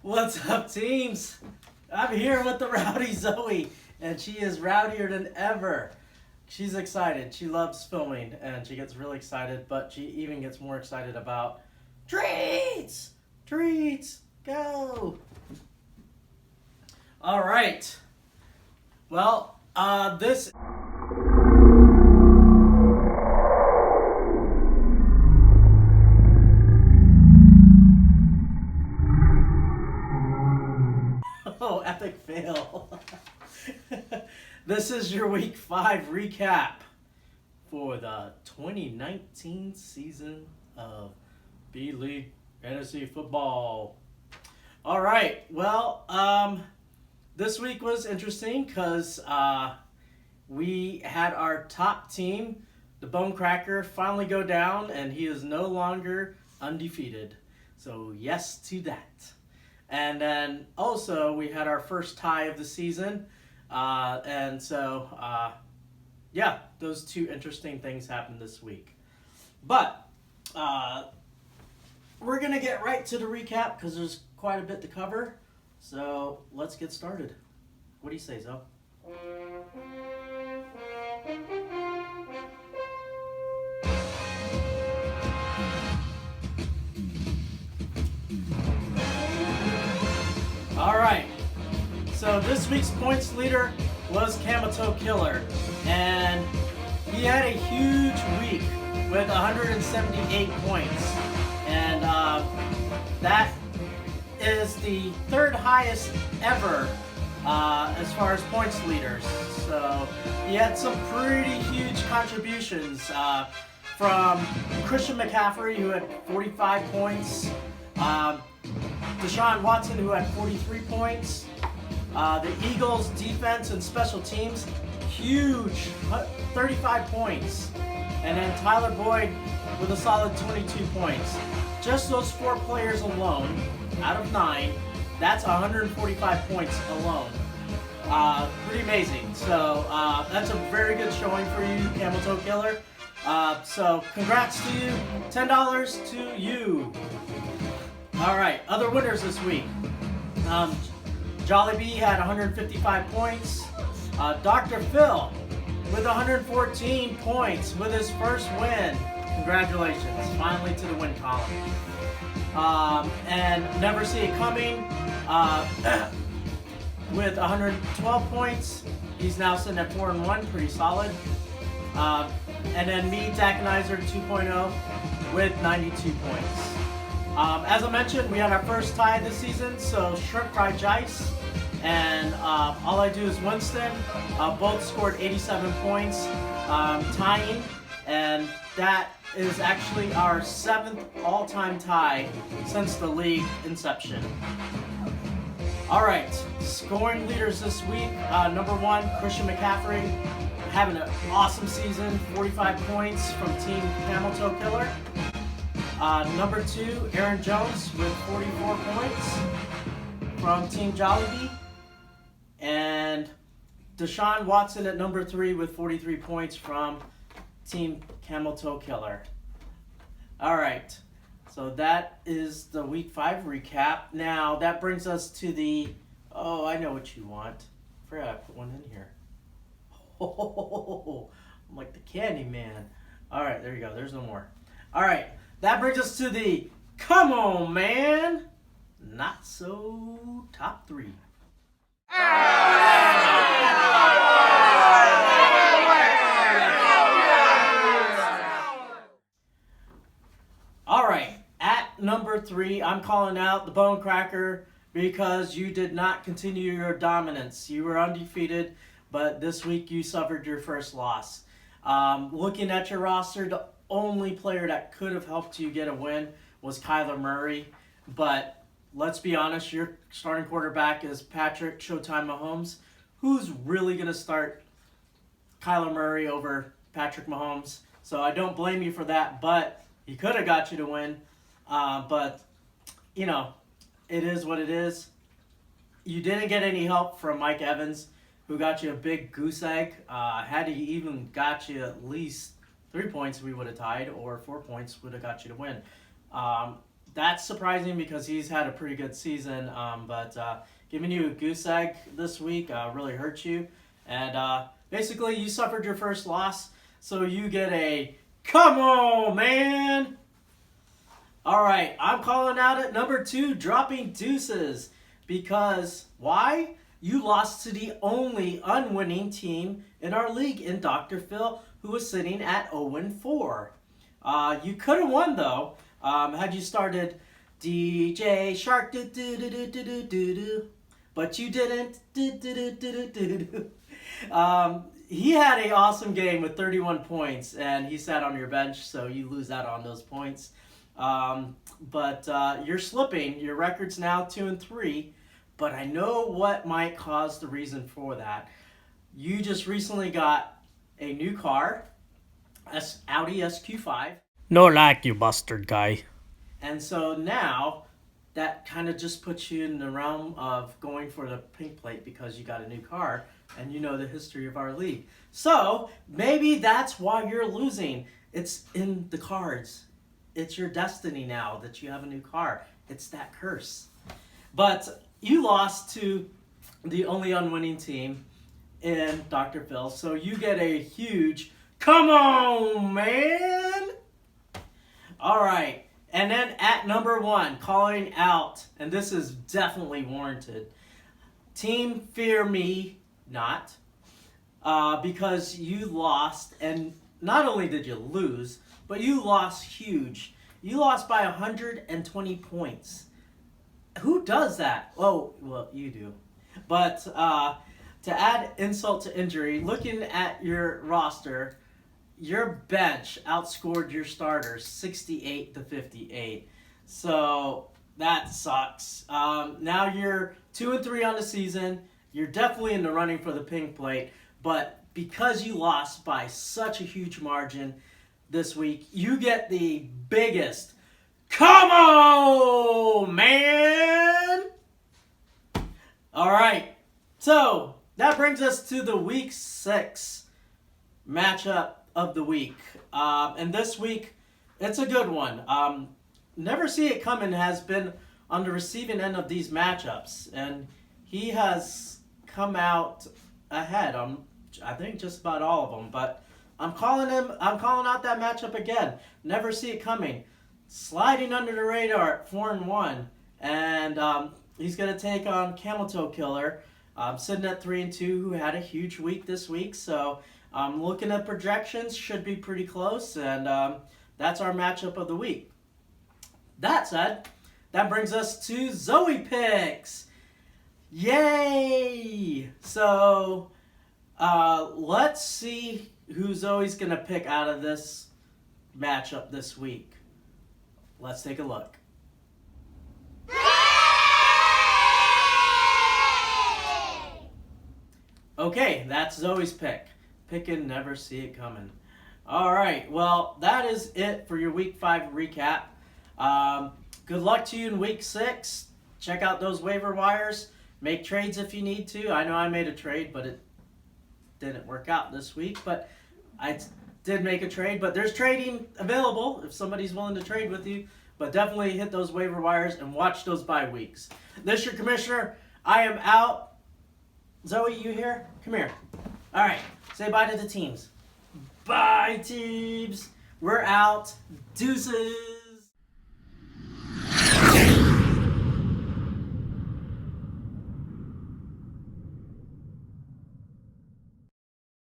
What's up, teams? I'm here with the rowdy Zoe, and she is rowdier than ever. She's excited. She loves filming, and she gets really excited, but she even gets more excited about treats! Treats! Go! All right. Well, this... Oh, epic fail. This is your Week 5 recap for the 2019 season of B League Fantasy Football. All right, well, this week was interesting because we had our top team, the Bone Cracker, finally go down, and he is no longer undefeated. So yes to that. And then also we had our first tie of the season. Yeah, those two interesting things happened this week. But we're going to get right to the recap because there's quite a bit to cover. So let's get started. What do you say, Zoe? All right, so this week's points leader was Kamito Killer, and he had a huge week with 178 points, and that is the third highest ever as far as points leaders. So he had some pretty huge contributions from Christian McCaffrey, who had 45 points, Deshaun Watson, who had 43 points. The Eagles' defense and special teams, huge, 35 points. And then Tyler Boyd with a solid 22 points. Just those 4 players alone, out of 9, that's 145 points alone. Pretty amazing. So that's a very good showing for you, Kamito Killer. So congrats to you. $10 to you. All right, other winners this week. Jolly Beeh had 155 points. Dr. Phil with 114 points with his first win. Congratulations, finally to the win column. And Never See It Coming with 112 points. He's now sitting at 4-1, pretty solid. And then me, Zakanizer 2.0 with 92 points. As I mentioned, we had our first tie this season, so Shrimp Fried Jice and All I Do Is Winston both scored 87 points, tying, and that is actually our 7th all-time tie since the league inception. All right, scoring leaders this week, number 1, Christian McCaffrey, having an awesome season, 45 points from Team Kamito Killer. Number 2, Aaron Jones with 44 points from Team Jollibee. And Deshaun Watson at number 3 with 43 points from Team Kamito Killer. All right, so that is the Week 5 recap. Now, that brings us to the, oh, I know what you want. I forgot I put one in here. Oh, I'm like the candy man. All right, there you go. There's no more. All right. That brings us to the Come On Man, Not So Top 3. All right, at number 3, I'm calling out the Bone Cracker because you did not continue your dominance. You were undefeated, but this week you suffered your first loss. Looking at your roster, the only player that could have helped you get a win was Kyler Murray, but let's be honest, your starting quarterback is Patrick Showtime Mahomes. Who's really going to start Kyler Murray over Patrick Mahomes? So I don't blame you for that, but he could have got you to win. But, you know, it is what it is. You didn't get any help from Mike Evans, who got you a big goose egg. Had he even got you at least 3 points, we would have tied, or 4 points would have got you to win. That's surprising because he's had a pretty good season, but giving you a goose egg this week really hurt you. And basically, you suffered your first loss, so you get a come on, man. All right, I'm calling out at number 2, dropping deuces. Because, why? You lost to the only unwinning team in our league in Dr. Phil, who was sitting at 0-4. You could have won, though, had you started DJ Shark, but you didn't. He had an awesome game with 31 points, and he sat on your bench, so you lose out on those points. But you're slipping. Your record's now 2-3, but I know what might cause the reason for that. You just recently got a new car, Audi SQ5. No like you bastard guy. And so now that kind of just puts you in the realm of going for the pink plate because you got a new car and you know the history of our league. So maybe that's why you're losing. It's in the cards. It's your destiny now that you have a new car. It's that curse. But you lost to the only unwinning team in Dr. Phil, so you get a huge come on, man. All right, and then at number 1, calling out, and this is definitely warranted, Team Fear Me Not, because you lost, and not only did you lose, but you lost huge. You lost by 120 points. Who does that? Oh, well, you do. But to add insult to injury, looking at your roster, your bench outscored your starters 68-58. So that sucks. Now you're 2-3 on the season. You're definitely in the running for the pink plate. But because you lost by such a huge margin this week, you get the biggest come on, man! All right, so that brings us to the week 6 matchup of the week. And this week, it's a good one. Never See It Coming has been on the receiving end of these matchups, and he has come out ahead on, I think, just about all of them. But I'm calling out that matchup again. Never See It Coming. Sliding under the radar at 4-1, and he's going to take on Camel Toe Killer, sitting at 3-2, who had a huge week this week. So looking at projections, should be pretty close, and that's our matchup of the week. That said, that brings us to Zoe picks. Yay! So let's see who Zoe's going to pick out of this matchup this week. Let's take a look. Okay, that's Zoe's pick. Picking Never See It Coming. All right, well, that is it for your Week 5 recap. Good luck to you in Week 6. Check out those waiver wires. Make trades if you need to. I know I made a trade, but it didn't work out this week. But I did make a trade, but there's trading available if somebody's willing to trade with you. But definitely hit those waiver wires and watch those bye weeks. This is your commissioner. I am out. Zoe, you here? Come here. All right. Say bye to the teams. Bye, teams. We're out. Deuces.